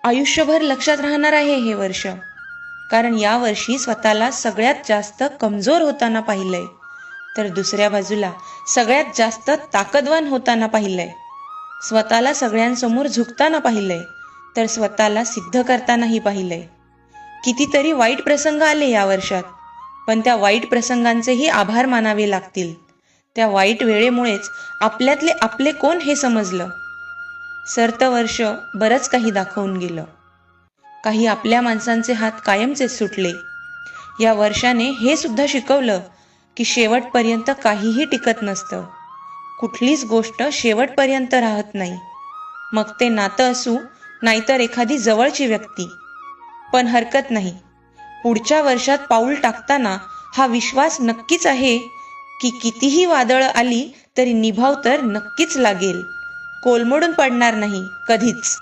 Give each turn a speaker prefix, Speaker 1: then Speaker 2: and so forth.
Speaker 1: आयुष्यभर लक्षात राहणार आहे हे वर्ष. कारण या वर्षी स्वतःला सगळ्यात जास्त कमजोर होताना पाहिलंय, तर दुसऱ्या बाजूला सगळ्यात जास्त ताकदवान होताना पाहिलंय. स्वतःला सगळ्यांसमोर झुकताना पाहिलंय, तर स्वतःला सिद्ध करतानाही पाहिलंय. कितीतरी वाईट प्रसंग आले या वर्षात, पण त्या वाईट प्रसंगांचेही आभार मानावे लागतील. त्या वाईट वेळेमुळेच आपल्यातले आपले कोण हे समजलं. सरतं वर्ष बरंच काही दाखवून गेलं. काही आपल्या माणसांचे हात कायमचेच सुटले. या वर्षाने हे सुद्धा शिकवलं की शेवटपर्यंत काहीही टिकत नसतं. कुठलीच गोष्ट शेवटपर्यंत राहत नाही. मग ते नातं असू नाहीतर एखादी जवळची व्यक्ती. पण हरकत नाही, पुढच्या वर्षात पाऊल टाकताना हा विश्वास नक्कीच आहे की कितीही वादळं आली तरी निभाव तर नक्कीच लागेल. कोलमडून पडणार नाही कधीच.